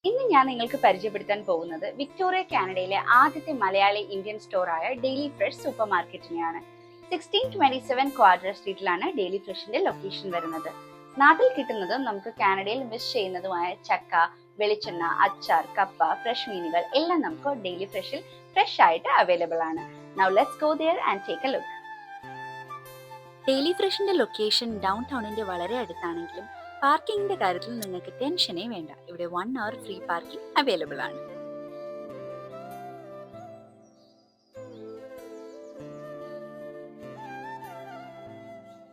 ഇന്ന് ഞാൻ നിങ്ങൾക്ക് പരിചയപ്പെടുത്താൻ പോകുന്നത് വിക്ടോറിയ കാനഡയിലെ ആദ്യത്തെ മലയാളി ഇന്ത്യൻ സ്റ്റോറായ ഡെയിലി ഫ്രഷ് സൂപ്പർ മാർക്കറ്റിനെയാണ്. 1627 ക്വാഡ്ര സ്ട്രീറ്റിലാണ് ഡെയിലി ഫ്രഷിന്റെ ലൊക്കേഷൻ വരുന്നത്. നാട്ടിൽ കിട്ടുന്നതും നമുക്ക് കാനഡയിൽ മിസ് ചെയ്യുന്നതുമായ ചക്ക, വെളിച്ചെണ്ണ, അച്ചാർ, കപ്പ, ഫ്രഷ് മീനുകൾ എല്ലാം നമുക്ക് ഡെയിലി ഫ്രഷിൽ ഫ്രഷ് ആയിട്ട് അവൈലബിൾ ആണ്. Now let's go there and take a look. Daily ഫ്രഷിന്റെ ലൊക്കേഷൻ ഡൗൺ ടൗണിന്റെ വളരെ അടുത്താണെങ്കിലും പാർക്കിംഗിന്റെ കാര്യത്തിൽ നിങ്ങൾക്ക് ടെൻഷനേ വേണ്ട. ഇവിടെ 1 hour ഫ്രീ പാർക്കിംഗ് അവൈലബിൾ ആണ്.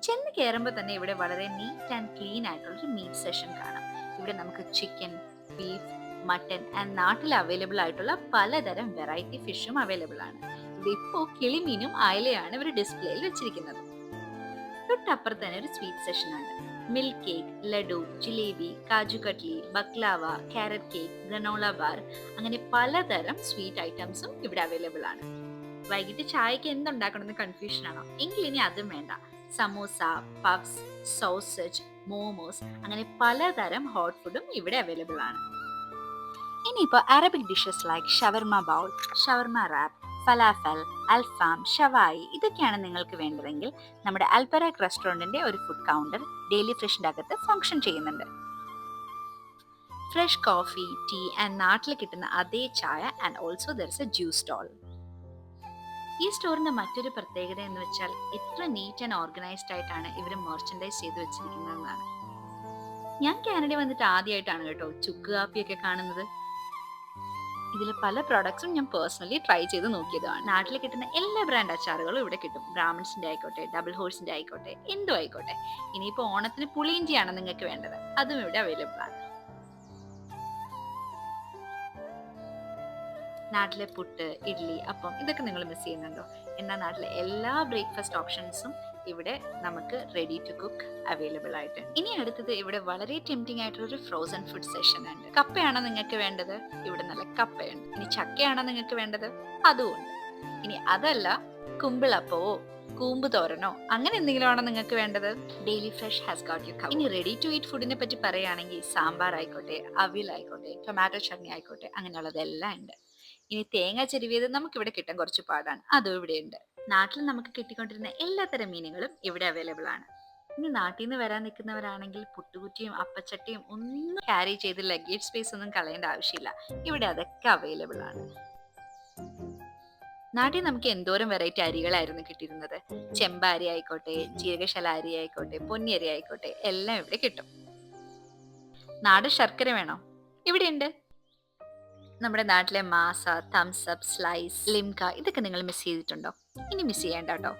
ചെന്ന് കയറുമ്പോൾ തന്നെ ഇവിടെ വളരെ നീറ്റ് ആൻഡ് ക്ലീൻ ആയിട്ടുള്ളൊരു മീറ്റ് സെഷൻ കാണാം. ഇവിടെ നമുക്ക് ചിക്കൻ, ബീഫ്, മട്ടൻ ആൻഡ് നാട്ടിൽ അവൈലബിൾ ആയിട്ടുള്ള പലതരം വെറൈറ്റി ഫിഷും അവൈലബിൾ ആണ്. ഇവിടെ ഇപ്പോൾ കിളിമീനും അയലയാണ് ഇവർ ഡിസ്പ്ലേയിൽ വെച്ചിരിക്കുന്നത്. തൊട്ടപ്പുറത്ത് തന്നെ ഒരു സ്വീറ്റ് സെഷൻ ആണ്. Milk cake, laddu, jalebi, kaju katli, baklava, carrot cake, granola bar, അങ്ങനെ പലതരം സ്വീറ്റ് ഐറ്റംസും ഇവിടെ അവൈലബിൾ ആണ്. വൈകിട്ട് ചായക്ക് എന്തുണ്ടാക്കണമെന്ന് കൺഫ്യൂഷൻ ആണോ? എങ്കിൽ ഇനി അതും വേണ്ട. സമോസ, പഫ്സ്, സോസേജ്, മോമോസ്, അങ്ങനെ പലതരം ഹോട്ട് ഫുഡും ഇവിടെ അവൈലബിൾ ആണ്. ഇനിയിപ്പോൾ അറബിക് ഡിഷസ് ലൈക്ക് ഷവർമ ബൗൾ, ഷവർമ റാപ്പ്, ഫലാഫൽ, അൽഫാം, ഷവായി ഇതൊക്കെയാണ് നിങ്ങൾക്ക് വേണ്ടതെങ്കിൽ നമ്മുടെ അൽപരാക് റെസ്റ്റോറൻറ്റിന്റെ ഒരു ഫുഡ് കൗണ്ടർ ഡെയിലി ഫ്രഷിന്റെ അകത്ത് ഫംഗ്ഷൻ ചെയ്യുന്നുണ്ട്. ഫ്രഷ് കോഫി, ടീ ആൻഡ് നാട്ടിൽ കിട്ടുന്ന അതേ ചായ and also there is a juice stall. ഈ സ്റ്റോറിന്റെ മറ്റൊരു പ്രത്യേകത എന്ന് വെച്ചാൽ എത്ര നീറ്റ് ആൻഡ് ഓർഗനൈസ്ഡ് ആയിട്ടാണ് ഇവർ മെർച്ചൻഡൈസ് ചെയ്ത് വെച്ചിരിക്കുന്നതെന്നാണ്. ഞാൻ കാനഡ വന്നിട്ട് ആദ്യമായിട്ടാണ് കേട്ടോ ചുക്ക് കാപ്പിയൊക്കെ കാണുന്നത്. ഇതിൽ പല പ്രോഡക്ട്സും ഞാൻ പേഴ്സണലി ട്രൈ ചെയ്ത് നോക്കിയതാണ്. നാട്ടിൽ കിട്ടുന്ന എല്ലാ ബ്രാൻഡ് അച്ചാറുകളും ഇവിടെ കിട്ടും. ബ്രാഹ്മിൺസിന്റെ ആയിക്കോട്ടെ, ഡബിൾ ഹോഴ്സിന്റെ ആയിക്കോട്ടെ, എന്തും ആയിക്കോട്ടെ. ഇനിയിപ്പോൾ ഓണത്തിന് പുളിയിഞ്ചിയാണ് നിങ്ങൾക്ക് വേണ്ടത്, അതും ഇവിടെ അവൈലബിൾ ആണ്. നാട്ടിലെ പുട്ട്, ഇഡ്ഡലി, അപ്പം ഇതൊക്കെ നിങ്ങൾ മിസ് ചെയ്യുന്നുണ്ടോ? എന്നാൽ നാട്ടിലെ എല്ലാ ബ്രേക്ക്ഫാസ്റ്റ് ഓപ്ഷൻസും ഇവിടെ നമുക്ക് റെഡി ടു കുക്ക് അവൈലബിൾ ആയിട്ട്. ഇനി അടുത്തത് ഇവിടെ വളരെ ടെംപ്റ്റിംഗ് ആയിട്ടുള്ളൊരു ഫ്രോസൺ ഫുഡ് സെഷൻ ഉണ്ട്. കപ്പയാണോ നിങ്ങൾക്ക് വേണ്ടത്? ഇവിടെ നല്ല കപ്പയുണ്ട്. ഇനി ചക്കയാണോ നിങ്ങൾക്ക് വേണ്ടത്? അതുമുണ്ട്. ഇനി അതല്ല, കുമ്പിളപ്പവോ കൂമ്പ് തോരനോ അങ്ങനെ എന്തെങ്കിലും ആണോ നിങ്ങൾക്ക് വേണ്ടത്? Daily fresh has got U cover. ഇനി റെഡി ടു ഈറ്റ് ഫുഡിനെ പറ്റി പറയുകയാണെങ്കിൽ സാമ്പാർ ആയിക്കോട്ടെ, അവിയൽ ആയിക്കോട്ടെ, ടൊമാറ്റോ ചട്നി ആയിക്കോട്ടെ, അങ്ങനെയുള്ളതെല്ലാം ഉണ്ട്. ഇനി തേങ്ങ ചെരുവിയത് നമുക്കിവിടെ കിട്ടാൻ കുറച്ച് പാടാണ്, അതും ഇവിടെ ഉണ്ട്. നാട്ടിൽ നമുക്ക് കിട്ടിക്കൊണ്ടിരുന്ന എല്ലാത്തരം മീനുകളും ഇവിടെ അവൈലബിൾ ആണ്. ഇനി നാട്ടിൽ നിന്ന് വരാൻ നിൽക്കുന്നവരാണെങ്കിൽ പുട്ടുകുറ്റിയും അപ്പച്ചട്ടിയും ഒന്നും ക്യാരി ചെയ്ത് ലഗേജ് സ്പേസ് ഒന്നും കളയേണ്ട ആവശ്യമില്ല. ഇവിടെ അതൊക്കെ അവൈലബിൾ ആണ്. നാട്ടിൽ നമുക്ക് എന്തോരം വെറൈറ്റി അരികളായിരുന്നു കിട്ടിയിരുന്നത്. ചെമ്പ അരി ആയിക്കോട്ടെ, ജീരകശാല അരി ആയിക്കോട്ടെ, പൊന്നി അരി ആയിക്കോട്ടെ, എല്ലാം ഇവിടെ കിട്ടും. നാട് ശർക്കര വേണോ? ഇവിടെ ഉണ്ട്. നമ്മുടെ നാട്ടിലെ മാസ, തംസപ്പ്, സ്ലൈസ്, ലിംക ഇതൊക്കെ നിങ്ങൾ മിസ് ചെയ്തിട്ടുണ്ടോ? ഇനി മിസ് ചെയ്യേണ്ട കേട്ടോ.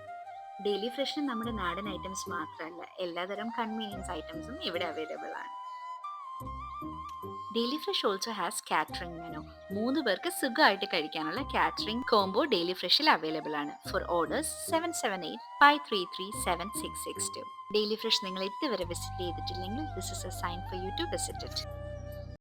ഡെയിലി ഫ്രഷിന് നമ്മുടെ നാടൻ ഐറ്റംസ് മാത്രമല്ല, എല്ലാതരം കൺവീനിയൻസ് ഐറ്റംസും ഇവിടെ അവൈലബിൾ ആണ്. Daily fresh also has catering menu. 3 പേർക്ക് സുഖമായിട്ട് കഴിക്കാനുള്ള കാറ്ററിംഗ് കോംബോ ഡെയിലി ഫ്രഷിൽ അവൈലബിൾ ആണ്. For orders 778-533-7662. ഡെയിലി ഫ്രഷ് നിങ്ങൾ ഇതുവരെ വിസിറ്റ് ചെയ്തിട്ടില്ലെങ്കിൽ this is a sign for you to visit it.